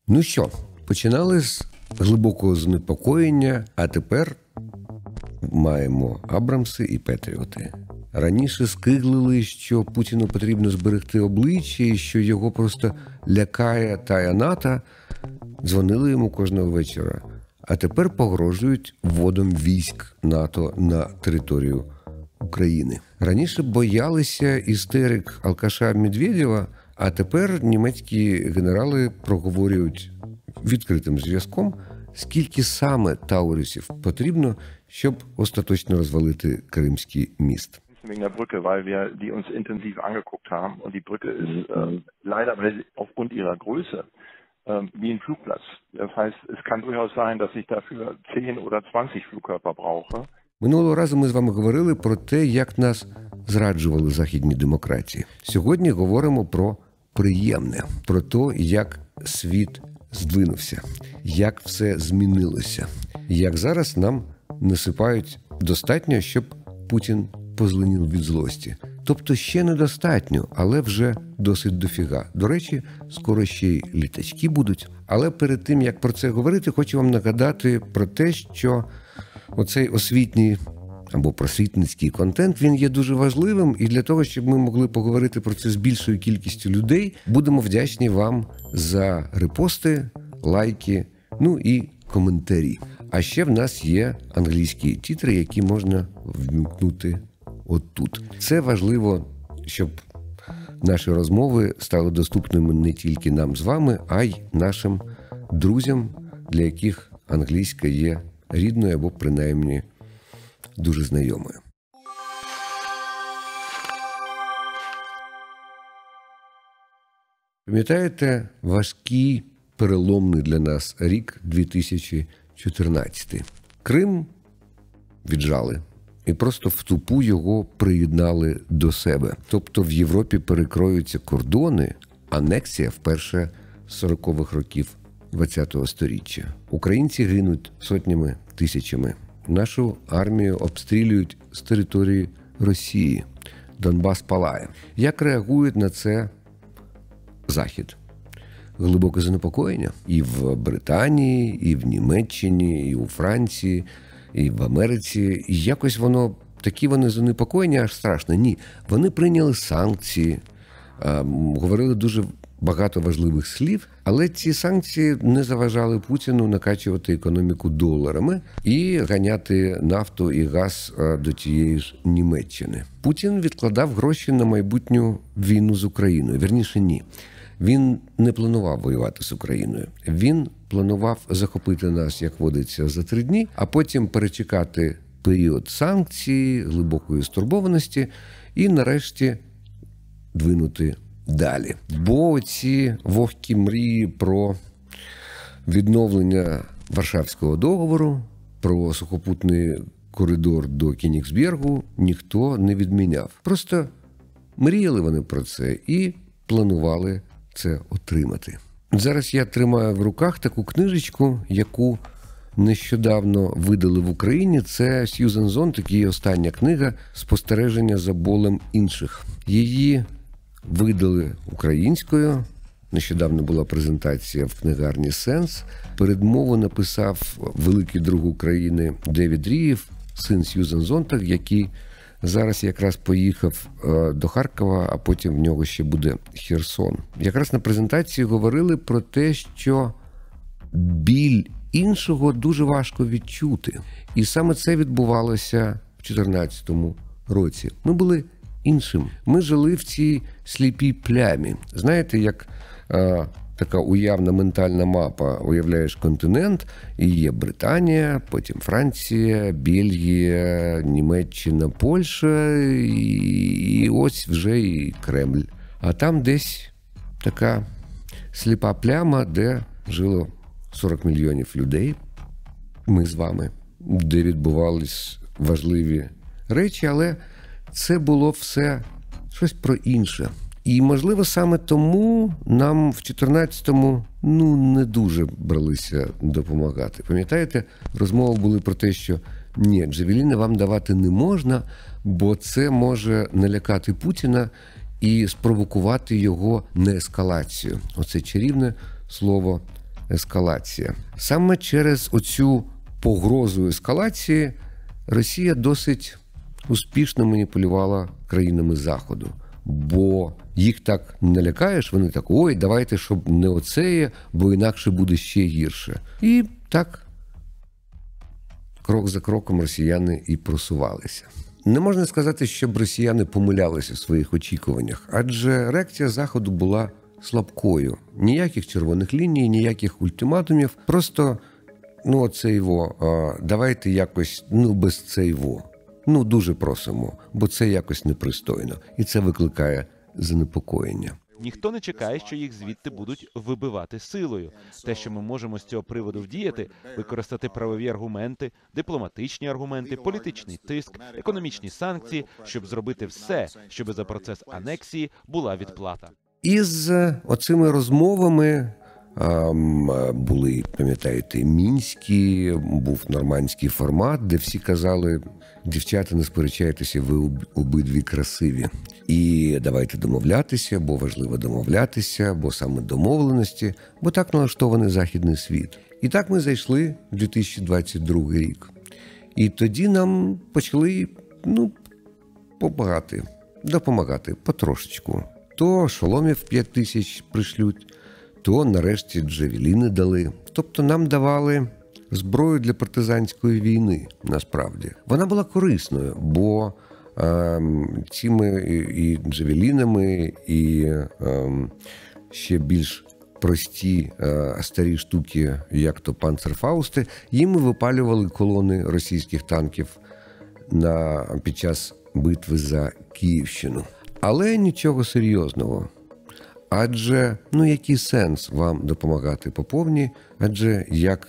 Ну що, починали з глибокого занепокоєння, а тепер маємо Абрамси і Петріоти. Раніше скиглили, що Путіну потрібно зберегти обличчя і що його просто лякає тая НАТО. Дзвонили йому кожного вечора. А тепер погрожують вводом військ НАТО на територію України. Раніше боялися істерик алкаша Медведєва, а тепер німецькі генерали проговорюють відкритим зв'язком, скільки саме таурісів потрібно, щоб остаточно розвалити Кримський міст. Wegen der Brücke, weil wir die uns intensiv angeguckt haben. Und die Brücke ist leider aufgrund ihrer Größe wie ein Flugplatz. Das heißt, es kann durchaus sein, dass ich dafür 10 oder 20 Flugkörper brauche. Минулого разу ми з вами говорили про те, як нас зраджували західні демократії. Сьогодні говоримо про приємне, про те, як світ здвинувся, як все змінилося, як зараз нам насипають достатньо, щоб Путін позеленів від злості. Тобто ще недостатньо, але вже досить дофіга. До речі, скоро ще й літачки будуть. Але перед тим, як про це говорити, хочу вам нагадати про те, що оцей освітній або просвітницький контент, він є дуже важливим. І для того, щоб ми могли поговорити про це з більшою кількістю людей, будемо вдячні вам за репости, лайки, ну і коментарі. А ще в нас є англійські титри, які можна вмкнути отут. Це важливо, щоб наші розмови стали доступними не тільки нам з вами, а й нашим друзям, для яких англійська є рідною або принаймні дуже знайомою. Пам'ятаєте важкий, переломний для нас рік 2014. Крим віджали і просто в тупу його приєднали до себе. Тобто в Європі перекроються кордони, анексія вперше з 40-х років ХХ століття. Українці гинуть сотнями, тисячами. Нашу армію обстрілюють з території Росії. Донбас палає. Як реагують на це Захід? Глибоке занепокоєння і в Британії, і в Німеччині, і у Франції, і в Америці. І якось такі вони занепокоєння аж страшно. Ні, вони прийняли санкції, говорили дуже багато важливих слів, але ці санкції не заважали Путіну накачувати економіку доларами і ганяти нафту і газ до тієї ж Німеччини. Путін відкладав гроші на майбутню війну з Україною. Вірніше, ні. Він не планував воювати з Україною. Він планував захопити нас, як водиться, за 3 дні, а потім перечекати період санкцій, глибокої стурбованості і нарешті двинути далі. Бо ці вогкі мрії про відновлення Варшавського договору, про сухопутний коридор до Кенігсбергу ніхто не відміняв. Просто мріяли вони про це і планували це отримати. Зараз я тримаю в руках таку книжечку, яку нещодавно видали в Україні. Це Сьюзен Зонтик, її остання книга «Спостереження за болем інших». Її видали українською. Нещодавно була презентація в книгарні «Сенс». Передмову написав великий друг України Девід Рієв, син Сьюзен Зонтик, який зараз якраз поїхав до Харкова, а потім в нього ще буде Херсон. Якраз на презентації говорили про те, що біль іншого дуже важко відчути. І саме це відбувалося в 2014 році. Ми були іншим. Ми жили в цій сліпій плямі. Знаєте, як така уявна ментальна мапа, уявляєш континент, і є Британія, потім Франція, Бельгія, Німеччина, Польща, і ось вже і Кремль. А там десь така сліпа пляма, де жило 40 мільйонів людей, ми з вами, де відбувались важливі речі, але це було все щось про інше. І, можливо, саме тому нам в 14-му не дуже бралися допомагати. Пам'ятаєте, розмови були про те, що ні, джавеліни вам давати не можна, бо це може налякати Путіна і спровокувати його неескалацію. Оце чарівне слово ескалація. Саме через оцю погрозу ескалації Росія досить успішно маніпулювала країнами Заходу. Бо їх так не лякаєш, вони так, ой, давайте, щоб не оцеє, бо інакше буде ще гірше. І так, крок за кроком росіяни і просувалися. Не можна сказати, щоб росіяни помилялися в своїх очікуваннях, адже реакція Заходу була слабкою. Ніяких червоних ліній, ніяких ультиматумів, просто, давайте якось, без цейво. Дуже просимо, бо це якось непристойно. І це викликає занепокоєння. Ніхто не чекає, що їх звідти будуть вибивати силою. Те, що ми можемо з цього приводу вдіяти, використати правові аргументи, дипломатичні аргументи, політичний тиск, економічні санкції, щоб зробити все, щоб за процес анексії була відплата. Із оцими розмовами були, пам'ятаєте, мінські, був нормандський формат, де всі казали, дівчата, не сперечайтеся, ви обидві красиві. І давайте домовлятися, бо важливо домовлятися, бо саме домовленості, бо так налаштований західний світ. І так ми зайшли в 2022 рік. І тоді нам почали, допомагати потрошечку. То шоломів 5000 пришлють, то нарешті джавеліни дали. Тобто нам давали зброю для партизанської війни, насправді. Вона була корисною, бо цими і джавелінами, і ще більш прості старі штуки, як то панцерфаусти, їм випалювали колони російських танків під час битви за Київщину. Але нічого серйозного. Адже, який сенс вам допомагати поповні? Адже, як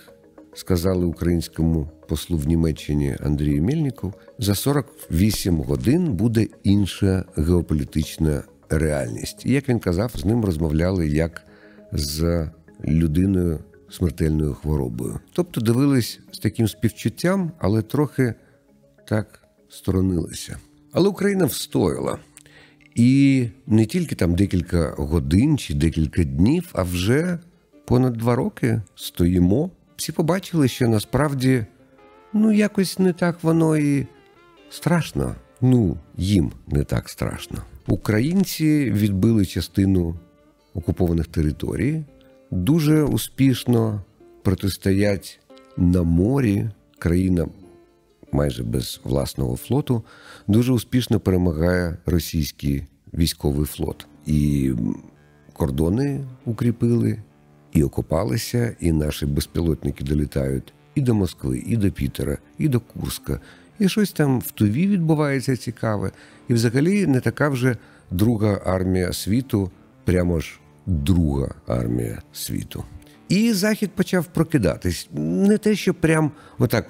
сказали українському послу в Німеччині Андрію Мельникову, за 48 годин буде інша геополітична реальність. І, як він казав, з ним розмовляли як з людиною смертельною хворобою. Тобто дивились з таким співчуттям, але трохи так сторонилися. Але Україна встояла. І не тільки там декілька годин чи декілька днів, а вже понад 2 роки стоїмо. Всі побачили, що насправді, якось не так воно і страшно. Їм не так страшно. Українці відбили частину окупованих територій, дуже успішно протистоять на морі, країна майже без власного флоту, дуже успішно перемагає російський військовий флот. І кордони укріпили, і окопалися, і наші безпілотники долітають і до Москви, і до Пітера, і до Курська. І щось там в Туві відбувається цікаве. І взагалі не така вже друга армія світу, прямо ж друга армія світу. І Захід почав прокидатись. Не те, що прям отак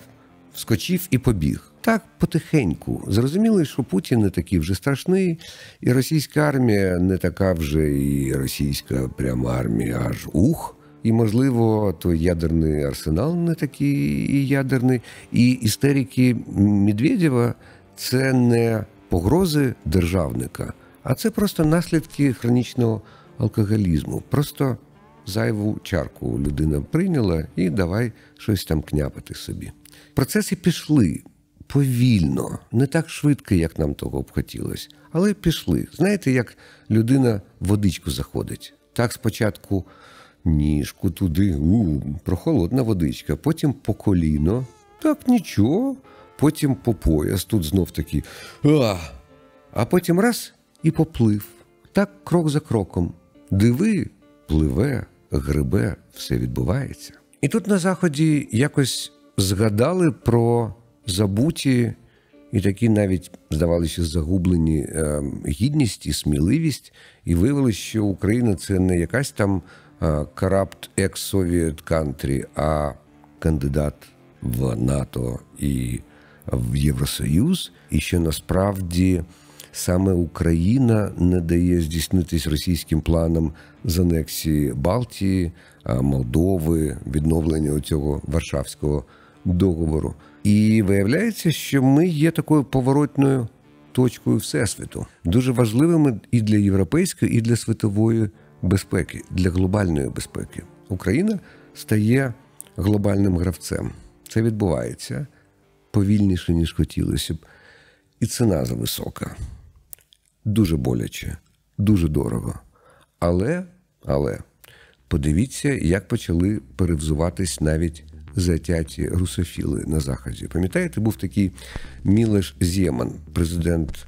вскочив і побіг. Так, потихеньку. Зрозуміли, що Путін не такий вже страшний, і російська армія не така вже і російська прямо армія аж ух. І, можливо, той ядерний арсенал не такий і ядерний. І істерики Медведєва – це не погрози державника, а це просто наслідки хронічного алкоголізму. Просто зайву чарку людина прийняла і давай щось там княпати собі. Процеси пішли повільно, не так швидко, як нам того б хотілося, але пішли. Знаєте, як людина в водичку заходить. Так спочатку ніжку туди, прохолодна водичка, потім по коліно, так нічого, потім по пояс, тут знов таки, а потім раз і поплив. Так крок за кроком. Диви, пливе, грибе, все відбувається. І тут на Заході якось згадали про забуті і такі навіть, здавалося, загублені гідність і сміливість, і виявилось, що Україна – це не якась там corrupt ex-Soviet country, а кандидат в НАТО і в Євросоюз, і що насправді саме Україна не дає здійснитись російським планам з анексії Балтії, Молдови, відновлення цього Варшавського договору. І виявляється, що ми є такою поворотною точкою Всесвіту. Дуже важливими і для європейської, і для світової безпеки, для глобальної безпеки. Україна стає глобальним гравцем. Це відбувається повільніше, ніж хотілося б. І ціна зависока. Дуже боляче, дуже дорого. Але, подивіться, як почали перевзуватись навіть затяті русофіли на Заході. Пам'ятаєте, був такий Мілош Земан, президент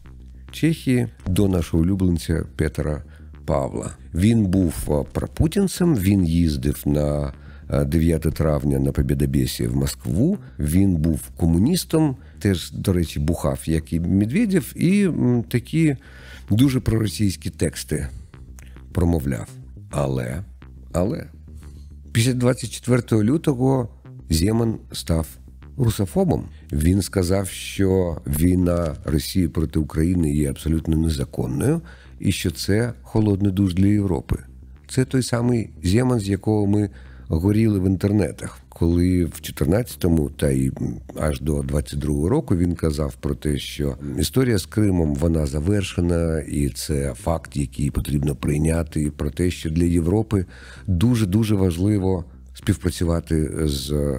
Чехії, до нашого улюбленця Петра Павла. Він був пропутінцем, він їздив на 9 травня на Побєдобєсі в Москву, він був комуністом, теж, до речі, бухав, як і Медведєв, і такі дуже проросійські тексти промовляв. Але, після 24 лютого Земан став русофобом. Він сказав, що війна Росії проти України є абсолютно незаконною і що це холодний душ для Європи. Це той самий Земан, з якого ми горіли в інтернетах, коли в 14-му та й аж до 22-го року він казав про те, що історія з Кримом, вона завершена, і це факт, який потрібно прийняти, і про те, що для Європи дуже-дуже важливо співпрацювати з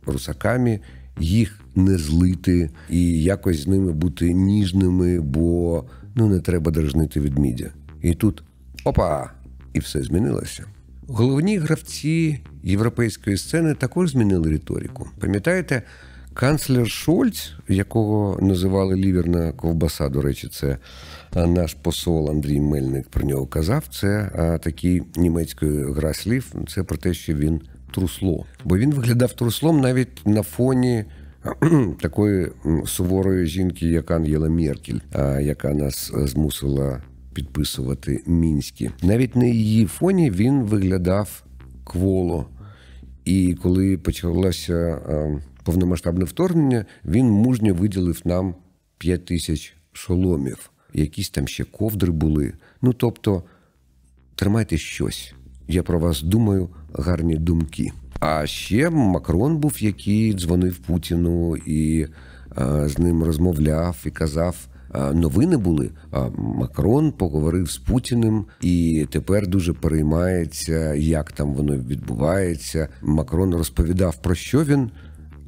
русаками, їх не злити і якось з ними бути ніжними, бо не треба дражнити ведмідя. І тут опа! І все змінилося. Головні гравці європейської сцени також змінили риторику. Пам'ятаєте, канцлер Шольц, якого називали ліверна ковбаса, до речі, це наш посол Андрій Мельник про нього казав, це такий німецькою гра слів, це про те, що він трусло. Бо він виглядав труслом навіть на фоні такої суворої жінки, як Ангела Меркель, яка нас змусила підписувати Мінські. Навіть на її фоні він виглядав кволо. І коли почалося повномасштабне вторгнення, він мужньо виділив нам 5000 шоломів. Якісь там ще ковдри були. Тобто, тримайте щось. Я про вас думаю, гарні думки. А ще Макрон був, який дзвонив Путіну і з ним розмовляв і казав, новини були, Макрон поговорив з Путіним і тепер дуже переймається, як там воно відбувається. Макрон розповідав, про що він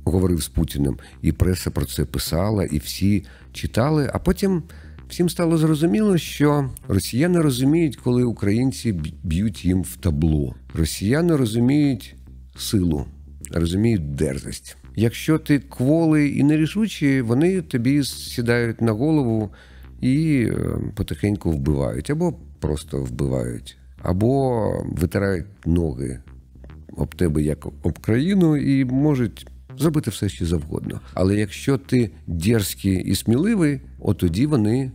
говорив з Путіним, і преса про це писала, і всі читали, а потім всім стало зрозуміло, що росіяни розуміють, коли українці б'ють їм в табло. Росіяни розуміють силу, розуміють дерзость. Якщо ти кволий і нерішучий, вони тобі сідають на голову і потихеньку вбивають. Або просто вбивають. Або витирають ноги об тебе, як об країну, і можуть зробити все, що завгодно. Але якщо ти дерзкий і сміливий, тоді вони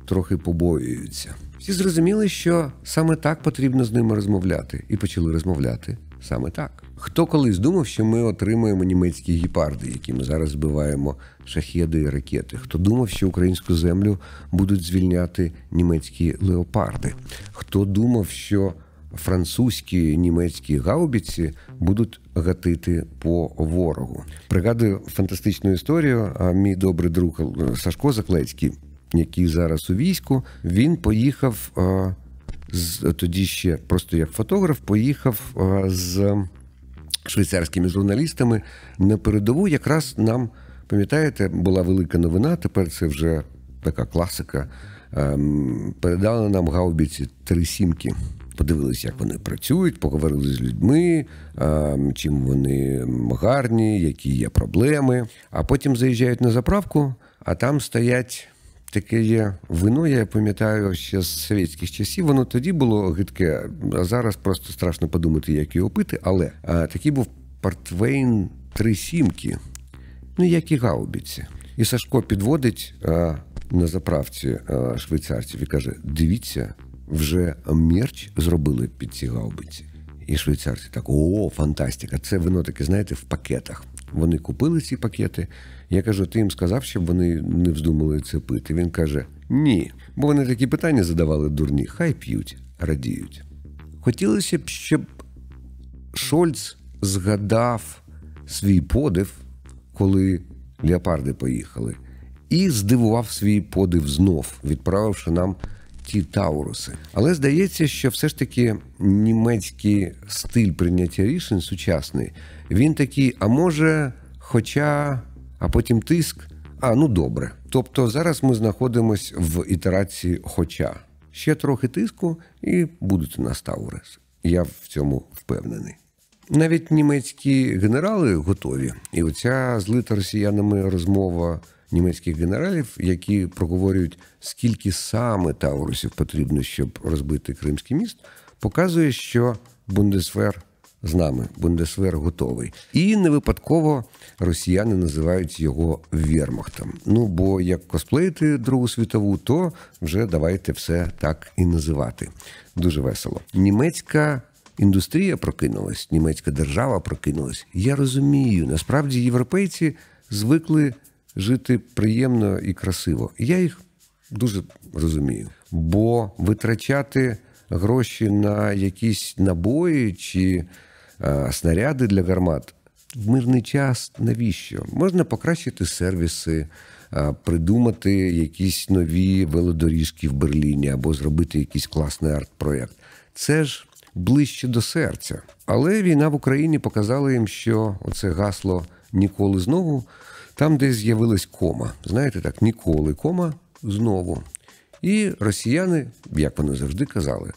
трохи побоюються. Всі зрозуміли, що саме так потрібно з ними розмовляти. І почали розмовляти саме так. Хто колись думав, що ми отримаємо німецькі гепарди, які ми зараз збиваємо шахеди і ракети? Хто думав, що українську землю будуть звільняти німецькі леопарди? Хто думав, що французькі, німецькі гаубиці будуть гатити по ворогу? Пригадую фантастичну історію. Мій добрий друг Сашко Заклецький, який зараз у війську, він поїхав, тоді ще просто як фотограф, поїхав з швейцарськими журналістами на передову. Якраз нам, пам'ятаєте, була велика новина, тепер це вже така класика, передали нам гаубиці 3 сімки. Подивилися, як вони працюють, поговорили з людьми, чим вони гарні, які є проблеми. А потім заїжджають на заправку, а там стоять таке є вино, я пам'ятаю, ще з совєтських часів. Воно тоді було гидке, а зараз просто страшно подумати, як його пити. Але такий був портвейн 3 сімки, як і гаубиці. І Сашко підводить на заправці швейцарців і каже, дивіться, вже мерч зробили під ці гаубиці. І швейцарці так, фантастика. Це вино таке, знаєте, в пакетах. Вони купили ці пакети. Я кажу, ти їм сказав, щоб вони не вздумали це пити? Він каже, ні. Бо вони такі питання задавали дурні. Хай п'ють, радіють. Хотілося б, щоб Шольц згадав свій подив, коли леопарди поїхали. І здивував свій подив знов, відправивши нам ті Тауруси. Але здається, що все ж таки німецький стиль прийняття рішень сучасний, він такий, а може, хоча, а потім тиск, ну добре. Тобто зараз ми знаходимося в ітерації хоча. Ще трохи тиску і будуть у нас Тауруси. Я в цьому впевнений. Навіть німецькі генерали готові. І оця злита росіянами розмова німецьких генералів, які проговорюють, скільки саме Таурусів потрібно, щоб розбити Кримський міст, показує, що Бундесвер з нами, Бундесвер готовий. І не випадково росіяни називають його Вермахтом. Бо як косплеїти Другу світову, то вже давайте все так і називати. Дуже весело. Німецька індустрія прокинулась, німецька держава прокинулась. Я розумію, насправді європейці звикли жити приємно і красиво. Я їх дуже розумію. Бо витрачати гроші на якісь набої чи снаряди для гармат в мирний час навіщо? Можна покращити сервіси, придумати якісь нові велодоріжки в Берліні або зробити якийсь класний арт-проєкт. Це ж ближче до серця. Але війна в Україні показала їм, що оце гасло «ніколи знову» там десь з'явилась кома. Знаєте так, ніколи, кома, знову. І росіяни, як вони завжди казали,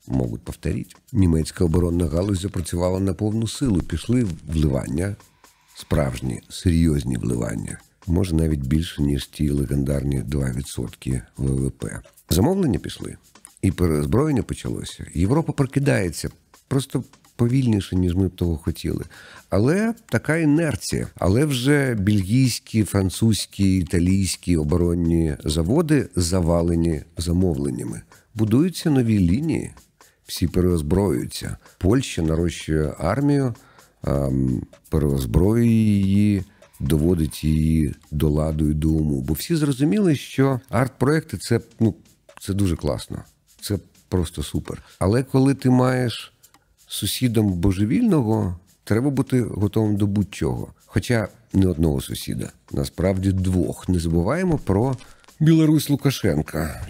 можуть повторити. Німецька оборонна галузь запрацювала на повну силу. Пішли вливання, справжні, серйозні вливання. Може навіть більше, ніж ті легендарні 2% ВВП. Замовлення пішли. І переозброєння почалося. Європа прокидається просто повільніше, ніж ми б того хотіли. Але така інерція. Але вже бельгійські, французькі, італійські оборонні заводи завалені замовленнями. Будуються нові лінії, всі переозброюються. Польща нарощує армію, переозброює її, доводить її до ладу і до уму. Бо всі зрозуміли, що арт-проекти – це дуже класно. Це просто супер. Але коли ти маєш сусідом божевільного, треба бути готовим до будь-чого. Хоча не одного сусіда, насправді двох. Не забуваємо про Білорусь Лукашенка,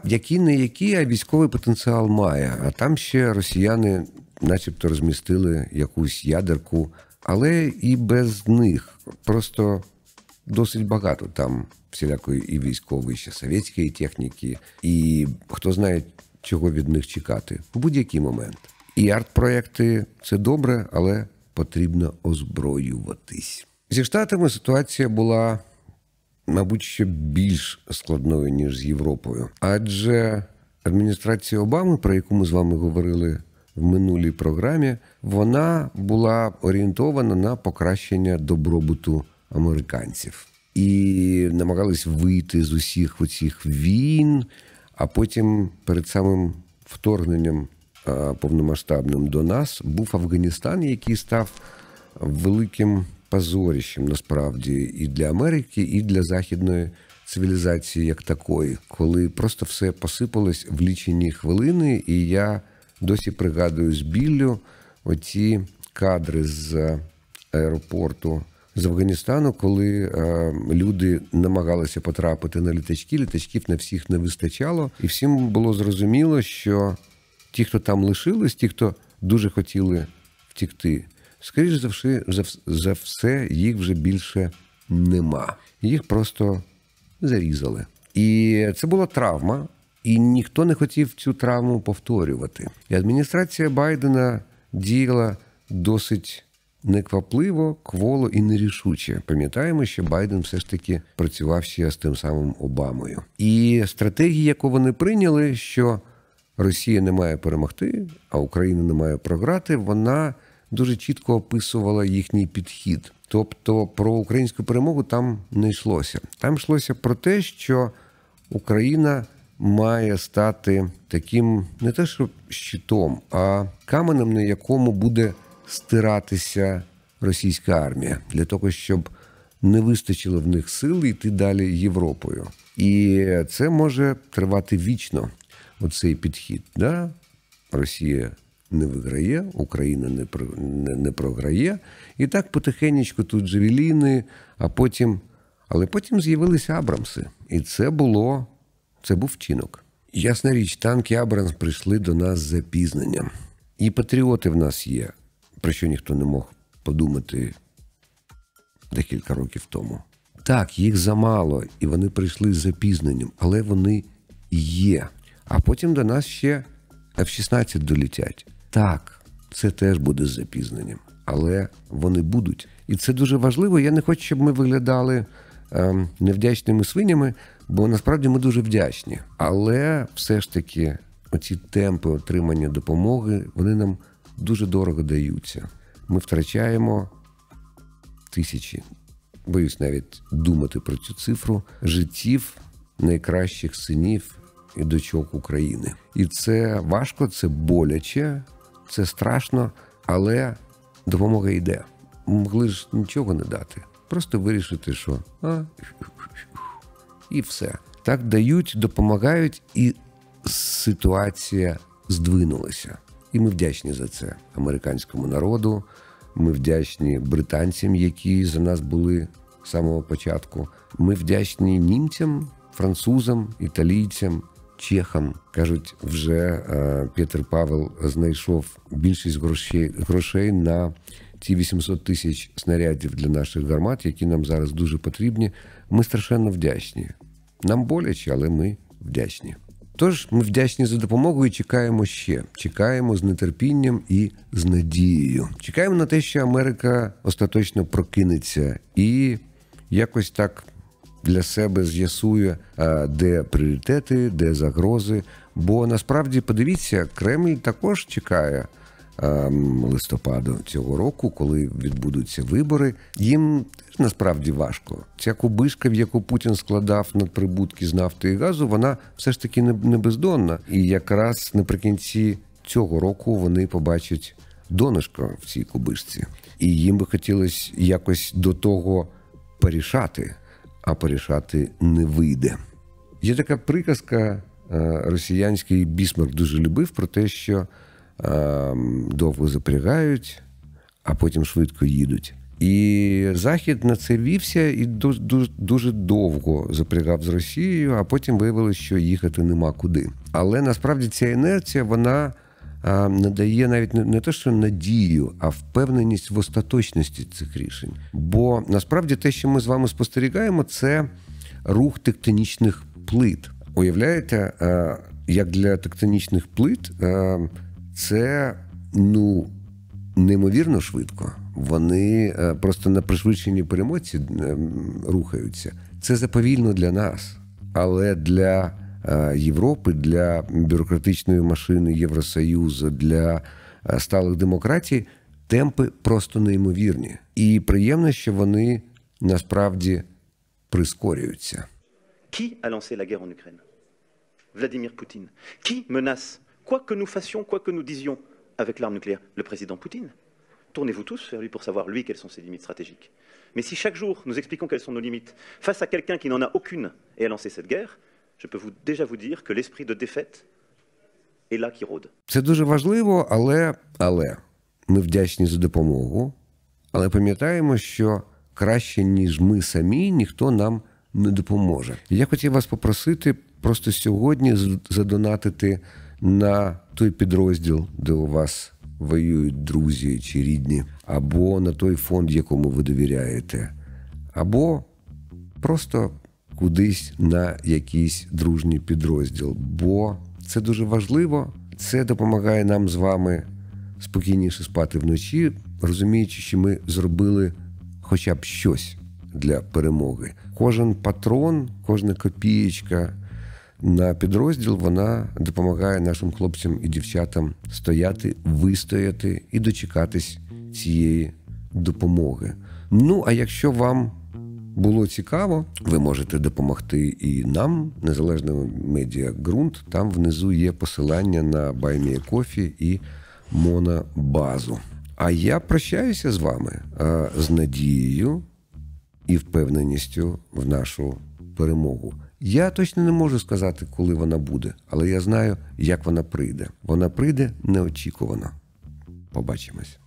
який а військовий потенціал має. А там ще росіяни начебто розмістили якусь ядерку, але і без них. Просто досить багато там всілякої і військової, ще совєтської техніки, і хто знає, чого від них чекати в будь-який момент. І арт-проекти – це добре, але потрібно озброюватись. Зі Штатами ситуація була, мабуть, ще більш складною, ніж з Європою. Адже адміністрація Обами, про яку ми з вами говорили в минулій програмі, вона була орієнтована на покращення добробуту американців. І намагались вийти з усіх оцих війн, а потім перед самим вторгненням повномасштабним до нас був Афганістан, який став великим позорищем, насправді, і для Америки, і для західної цивілізації як такої, коли просто все посипалось в лічені хвилини, і я досі пригадую з біллю оці кадри з аеропорту з Афганістану, коли люди намагалися потрапити на літачки, літачків на всіх не вистачало, і всім було зрозуміло, що ті, хто там лишились, ті, хто дуже хотіли втікти, скоріш за все, їх вже більше нема. Їх просто зарізали. І це була травма, і ніхто не хотів цю травму повторювати. І адміністрація Байдена діяла досить неквапливо, кволо і нерішуче. Пам'ятаємо, що Байден все ж таки працював ще з тим самим Обамою. І стратегія, яку вони прийняли, що Росія не має перемогти, а Україна не має програти, вона дуже чітко описувала їхній підхід. Тобто про українську перемогу там не йшлося. Там йшлося про те, що Україна має стати таким не те що щитом, а каменем, на якому буде стиратися російська армія, для того, щоб не вистачило в них сили йти далі Європою. І це може тривати вічно, оцей підхід. Да? Росія не виграє, Україна не програє. І так потихенечку тут джавеліни, але потім з'явилися Абрамси. І це був вчинок. Ясна річ, танки Абрамс прийшли до нас з запізненням. І патріоти в нас є, про що ніхто не мог подумати декілька років тому. Так, їх замало, і вони прийшли з запізненням, але вони є. А потім до нас ще F-16 долетять. Так, це теж буде з запізненням, але вони будуть. І це дуже важливо. Я не хочу, щоб ми виглядали невдячними свинями, бо насправді ми дуже вдячні. Але все ж таки оці темпи отримання допомоги, вони нам дуже дорого даються. Ми втрачаємо тисячі, боюсь навіть думати про цю цифру, життів найкращих синів і дочок України. І це важко, це боляче, це страшно, але допомога йде. Могли ж нічого не дати. Просто вирішити, що і все. Так дають, допомагають, і ситуація здвинулася. І ми вдячні за це американському народу, ми вдячні британцям, які за нас були з самого початку. Ми вдячні німцям, французам, італійцям, чехам. Кажуть, вже Петр Павел знайшов більшість грошей на ті 800 тисяч снарядів для наших гармат, які нам зараз дуже потрібні. Ми страшенно вдячні. Нам боляче, але ми вдячні. Тож ми вдячні за допомогу і чекаємо ще. Чекаємо з нетерпінням і з надією. Чекаємо на те, що Америка остаточно прокинеться і якось так для себе з'ясує, де пріоритети, де загрози. Бо насправді, подивіться, Кремль також чекає листопаду цього року, коли відбудуться вибори. Їм теж насправді важко. Ця кубишка, в яку Путін складав надприбутки з нафти і газу, вона все ж таки не бездонна. І якраз наприкінці цього року вони побачать донышко в цій кубишці. І їм би хотілося якось до того порішати, а порішати не вийде. Є така приказка росіянська, і Бісмарк дуже любив, про те, що довго запрягають, а потім швидко їдуть. І Захід на це вівся і дуже довго запрягав з Росією, а потім виявилось, що їхати нема куди. Але насправді ця інерція, вона надає навіть не те, що надію, а впевненість в остаточності цих рішень. Бо насправді те, що ми з вами спостерігаємо, це рух тектонічних плит. Уявляєте, як для тектонічних плит це, неймовірно швидко. Вони просто на пришвидшеній перемотці рухаються. Це заповільно для нас, але для Європи, для бюрократичної машини Євросоюзу, для сталих демократій темпи просто неймовірні. І приємно, що вони насправді прискорюються. Qui a lancé la guerre en Ukraine? Vladimir Poutine. Qui menace, quoi que nous fassions, quoi que nous disions, avec l'arme nucléaire? Le président Poutine. Tournez-vous tous vers lui pour savoir, lui, quelles sont ses limites stratégiques. Mais si chaque jour, nous expliquons quelles sont nos limites, face à quelqu'un qui n'en a aucune et a lancé cette guerre, je peux déjà vous dire que l'esprit de défaite est là qui rôde. Це дуже важливо, але ми вдячні за допомогу, але пам'ятаємо, що краще, ніж ми самі, ніхто нам не допоможе. Я хотів вас попросити просто сьогодні задонатити на той підрозділ, де у вас воюють друзі чи рідні, або на той фонд, якому ви довіряєте, або просто кудись на якийсь дружній підрозділ. Бо це дуже важливо, це допомагає нам з вами спокійніше спати вночі, розуміючи, що ми зробили хоча б щось для перемоги. Кожен патрон, кожна копієчка на підрозділ, вона допомагає нашим хлопцям і дівчатам стояти, вистояти і дочекатись цієї допомоги. А якщо вам було цікаво, ви можете допомогти і нам, незалежному медіа «Ґрунт». Там внизу є посилання на Buy Me a Coffee і Монобазу. А я прощаюся з вами з надією і впевненістю в нашу перемогу. Я точно не можу сказати, коли вона буде, але я знаю, як вона прийде. Вона прийде неочікувано. Побачимось.